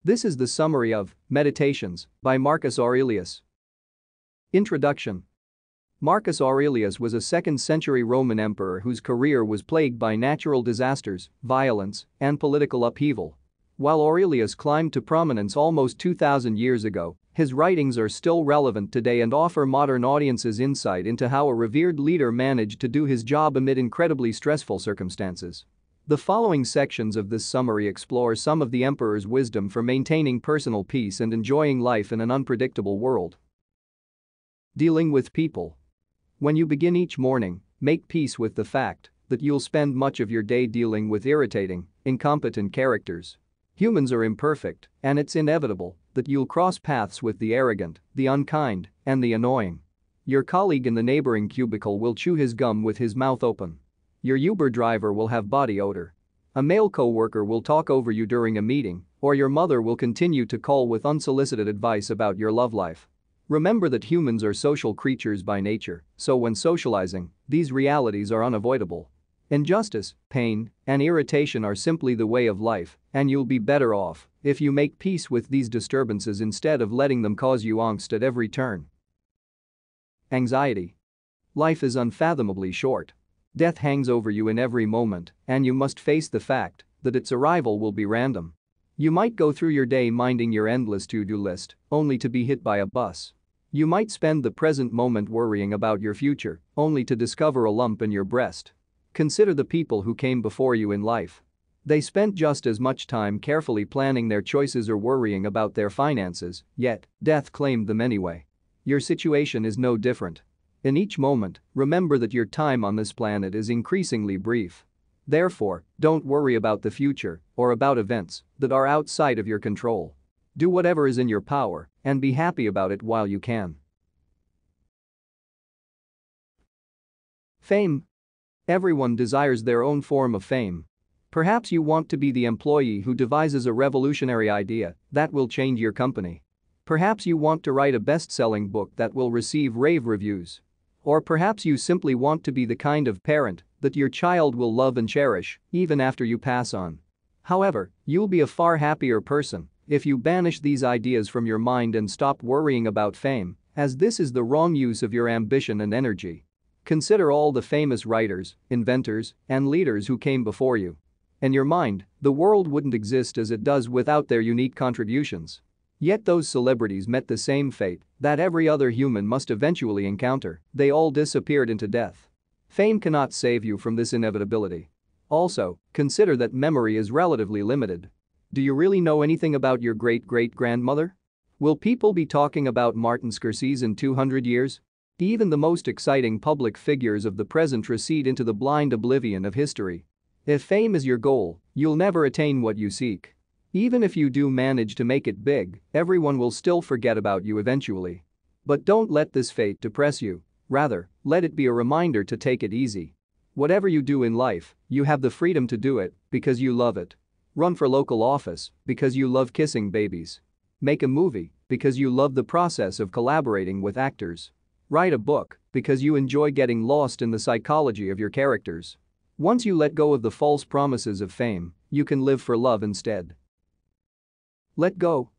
This is the summary of Meditations by Marcus Aurelius. Introduction. Marcus Aurelius was a 2nd-century Roman emperor whose career was plagued by natural disasters, violence, and political upheaval. While Aurelius climbed to prominence almost 2,000 years ago, his writings are still relevant today and offer modern audiences insight into how a revered leader managed to do his job amid incredibly stressful circumstances. The following sections of this summary explore some of the emperor's wisdom for maintaining personal peace and enjoying life in an unpredictable world. Dealing with people. When you begin each morning, make peace with the fact that you'll spend much of your day dealing with irritating, incompetent characters. Humans are imperfect, and it's inevitable that you'll cross paths with the arrogant, the unkind, and the annoying. Your colleague in the neighboring cubicle will chew his gum with his mouth open. Your Uber driver will have body odor. A male coworker will talk over you during a meeting, or your mother will continue to call with unsolicited advice about your love life. Remember that humans are social creatures by nature, so when socializing, these realities are unavoidable. Injustice, pain, and irritation are simply the way of life, and you'll be better off if you make peace with these disturbances instead of letting them cause you angst at every turn. Anxiety. Life is unfathomably short. Death hangs over you in every moment, and you must face the fact that its arrival will be random. You might go through your day minding your endless to-do list, only to be hit by a bus. You might spend the present moment worrying about your future, only to discover a lump in your breast. Consider the people who came before you in life. They spent just as much time carefully planning their choices or worrying about their finances, yet death claimed them anyway. Your situation is no different. In each moment, remember that your time on this planet is increasingly brief. Therefore, don't worry about the future or about events that are outside of your control. Do whatever is in your power and be happy about it while you can. Fame. Everyone desires their own form of fame. Perhaps you want to be the employee who devises a revolutionary idea that will change your company. Perhaps you want to write a best-selling book that will receive rave reviews. Or perhaps you simply want to be the kind of parent that your child will love and cherish even after you pass on. However, you'll be a far happier person if you banish these ideas from your mind and stop worrying about fame, as this is the wrong use of your ambition and energy. Consider all the famous writers, inventors, and leaders who came before you. In your mind, the world wouldn't exist as it does without their unique contributions. Yet those celebrities met the same fate that every other human must eventually encounter. They all disappeared into death. Fame cannot save you from this inevitability. Also, consider that memory is relatively limited. Do you really know anything about your great-great-grandmother? Will people be talking about Martin Scorsese in 200 years? Even the most exciting public figures of the present recede into the blind oblivion of history. If fame is your goal, you'll never attain what you seek. Even if you do manage to make it big, everyone will still forget about you eventually. But don't let this fate depress you. Rather, let it be a reminder to take it easy. Whatever you do in life, you have the freedom to do it because you love it. Run for local office because you love kissing babies. Make a movie because you love the process of collaborating with actors. Write a book because you enjoy getting lost in the psychology of your characters. Once you let go of the false promises of fame, you can live for love instead. Let go.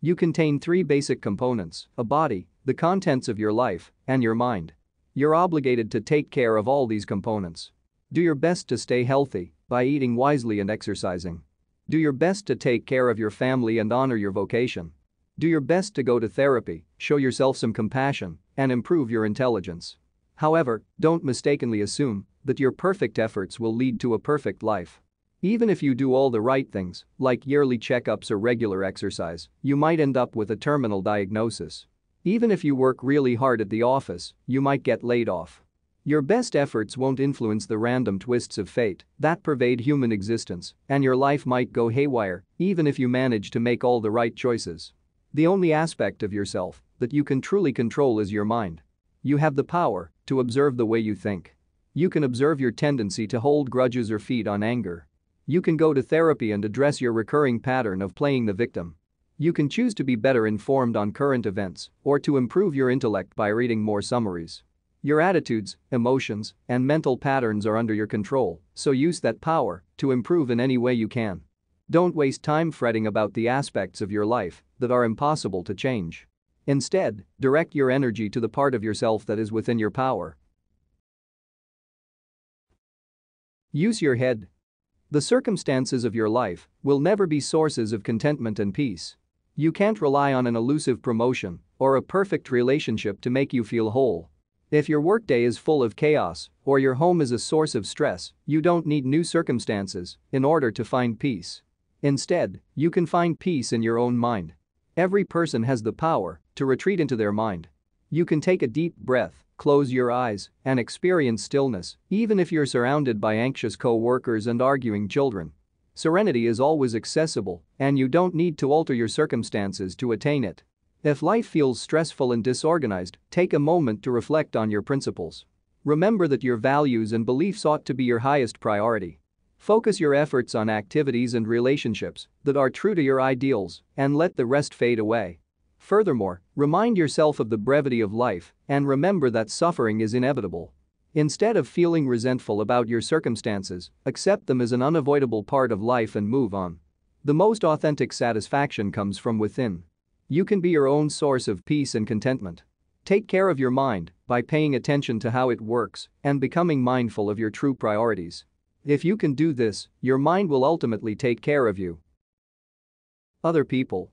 You contain 3 basic components: a body, the contents of your life, and your mind. You're obligated to take care of all these components. Do your best to stay healthy by eating wisely and exercising. Do your best to take care of your family and honor your vocation. Do your best to go to therapy, show yourself some compassion, and improve your intelligence. However, don't mistakenly assume that your perfect efforts will lead to a perfect life. Even if you do all the right things, like yearly checkups or regular exercise, you might end up with a terminal diagnosis. Even if you work really hard at the office, you might get laid off. Your best efforts won't influence the random twists of fate that pervade human existence, and your life might go haywire even if you manage to make all the right choices. The only aspect of yourself that you can truly control is your mind. You have the power to observe the way you think. You can observe your tendency to hold grudges or feed on anger. You can go to therapy and address your recurring pattern of playing the victim. You can choose to be better informed on current events or to improve your intellect by reading more summaries. Your attitudes, emotions, and mental patterns are under your control, so use that power to improve in any way you can. Don't waste time fretting about the aspects of your life that are impossible to change. Instead, direct your energy to the part of yourself that is within your power. Use your head. The circumstances of your life will never be sources of contentment and peace. You can't rely on an elusive promotion or a perfect relationship to make you feel whole. If your workday is full of chaos or your home is a source of stress, you don't need new circumstances in order to find peace. Instead, you can find peace in your own mind. Every person has the power to retreat into their mind. You can take a deep breath, close your eyes, and experience stillness, even if you're surrounded by anxious co-workers and arguing children. Serenity is always accessible, and you don't need to alter your circumstances to attain it. If life feels stressful and disorganized, take a moment to reflect on your principles. Remember that your values and beliefs ought to be your highest priority. Focus your efforts on activities and relationships that are true to your ideals and let the rest fade away. Furthermore, remind yourself of the brevity of life and remember that suffering is inevitable. Instead of feeling resentful about your circumstances, accept them as an unavoidable part of life and move on. The most authentic satisfaction comes from within. You can be your own source of peace and contentment. Take care of your mind by paying attention to how it works and becoming mindful of your true priorities. If you can do this, your mind will ultimately take care of you. Other people.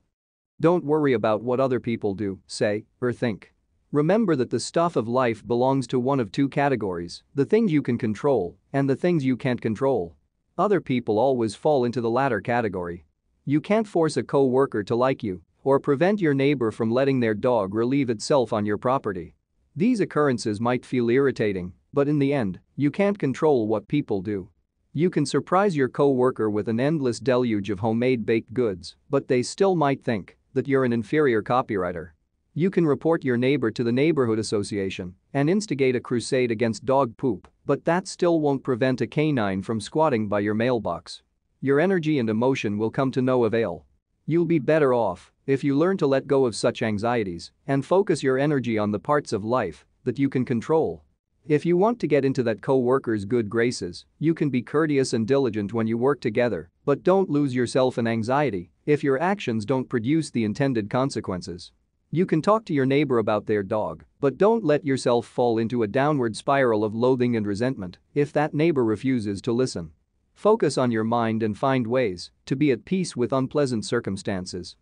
Don't worry about what other people do, say, or think. Remember that the stuff of life belongs to one of two categories: the things you can control and the things you can't control. Other people always fall into the latter category. You can't force a co-worker to like you or prevent your neighbor from letting their dog relieve itself on your property. These occurrences might feel irritating, but in the end, you can't control what people do. You can surprise your co-worker with an endless deluge of homemade baked goods, but they still might think that you're an inferior copywriter. You can report your neighbor to the neighborhood association and instigate a crusade against dog poop, but that still won't prevent a canine from squatting by your mailbox. Your energy and emotion will come to no avail. You'll be better off if you learn to let go of such anxieties and focus your energy on the parts of life that you can control. If you want to get into that co-worker's good graces, you can be courteous and diligent when you work together, but don't lose yourself in anxiety if your actions don't produce the intended consequences. You can talk to your neighbor about their dog, but don't let yourself fall into a downward spiral of loathing and resentment if that neighbor refuses to listen. Focus on your mind and find ways to be at peace with unpleasant circumstances.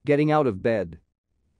Getting out of bed.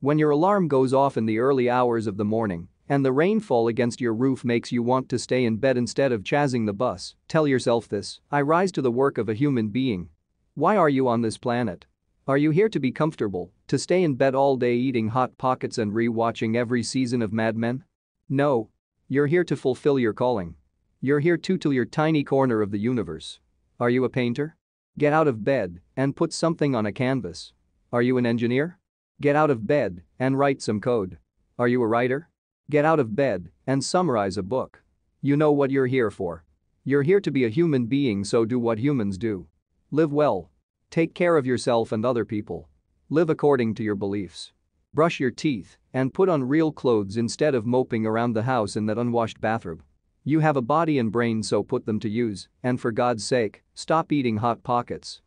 When your alarm goes off in the early hours of the morning and the rainfall against your roof makes you want to stay in bed instead of chasing the bus, tell yourself this: I rise to the work of a human being. Why are you on this planet? Are you here to be comfortable, to stay in bed all day eating Hot Pockets and re-watching every season of Mad Men? No. You're here to fulfill your calling. You're here to till your tiny corner of the universe. Are you a painter? Get out of bed and put something on a canvas. Are you an engineer? Get out of bed and write some code. Are you a writer? Get out of bed and summarize a book. You know what you're here for. You're here to be a human being, so do what humans do. Live well. Take care of yourself and other people. Live according to your beliefs. Brush your teeth and put on real clothes instead of moping around the house in that unwashed bathrobe. You have a body and brain, so put them to use, and for God's sake, stop eating Hot Pockets.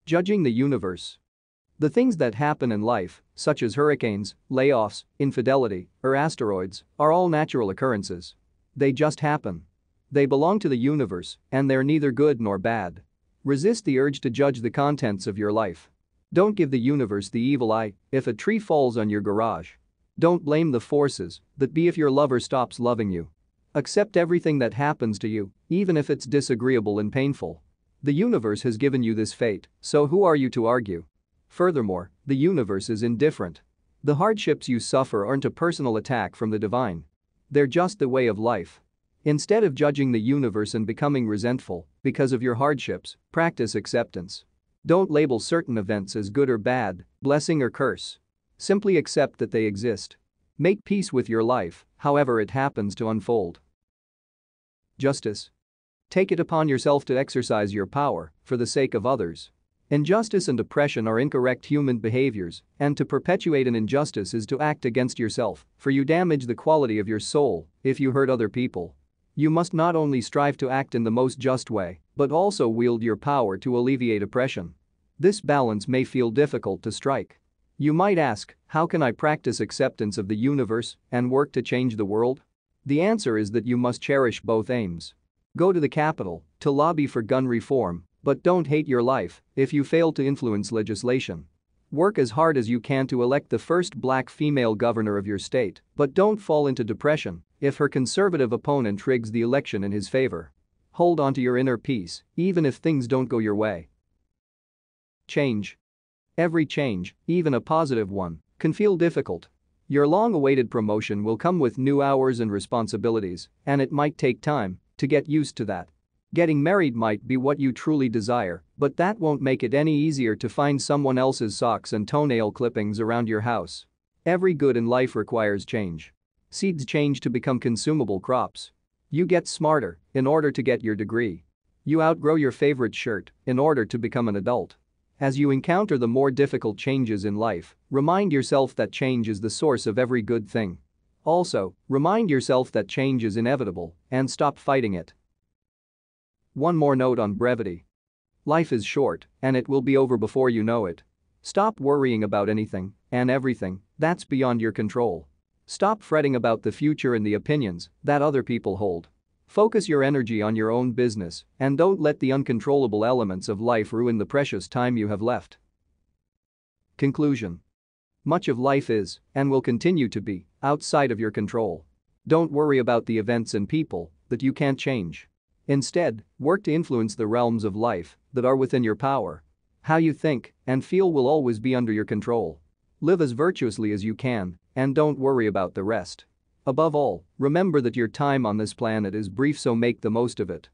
Judging the universe. The things that happen in life, such as hurricanes, layoffs, infidelity, or asteroids, are all natural occurrences. They just happen. They belong to the universe, and they're neither good nor bad. Resist the urge to judge the contents of your life. Don't give the universe the evil eye if a tree falls on your garage. Don't blame the forces that be if your lover stops loving you. Accept everything that happens to you, even if it's disagreeable and painful. The universe has given you this fate, so who are you to argue? Furthermore, the universe is indifferent. The hardships you suffer aren't a personal attack from the divine. They're just the way of life. Instead of judging the universe and becoming resentful because of your hardships, practice acceptance. Don't label certain events as good or bad, blessing or curse. Simply accept that they exist. Make peace with your life, however it happens to unfold. Justice. Take it upon yourself to exercise your power for the sake of others. Injustice and oppression are incorrect human behaviors, and to perpetuate an injustice is to act against yourself, for you damage the quality of your soul if you hurt other people. You must not only strive to act in the most just way, but also wield your power to alleviate oppression. This balance may feel difficult to strike. You might ask, how can I practice acceptance of the universe and work to change the world? The answer is that you must cherish both aims. Go to the Capitol to lobby for gun reform, but don't hate your life if you fail to influence legislation. Work as hard as you can to elect the first black female governor of your state, but don't fall into depression if her conservative opponent rigs the election in his favor. Hold on to your inner peace, even if things don't go your way. Change. Every change, even a positive one, can feel difficult. Your long-awaited promotion will come with new hours and responsibilities, and it might take time to get used to that. Getting married might be what you truly desire, but that won't make it any easier to find someone else's socks and toenail clippings around your house. Every good in life requires change. Seeds change to become consumable crops. You get smarter in order to get your degree. You outgrow your favorite shirt in order to become an adult. As you encounter the more difficult changes in life, remind yourself that change is the source of every good thing. Also, remind yourself that change is inevitable and stop fighting it. One more note on brevity. Life is short, and it will be over before you know it. Stop worrying about anything and everything that's beyond your control. Stop fretting about the future and the opinions that other people hold. Focus your energy on your own business and don't let the uncontrollable elements of life ruin the precious time you have left. Conclusion. Much of life is, and will continue to be, outside of your control. Don't worry about the events and people that you can't change. Instead, work to influence the realms of life that are within your power. How you think and feel will always be under your control. Live as virtuously as you can and don't worry about the rest. Above all, remember that your time on this planet is brief, so make the most of it.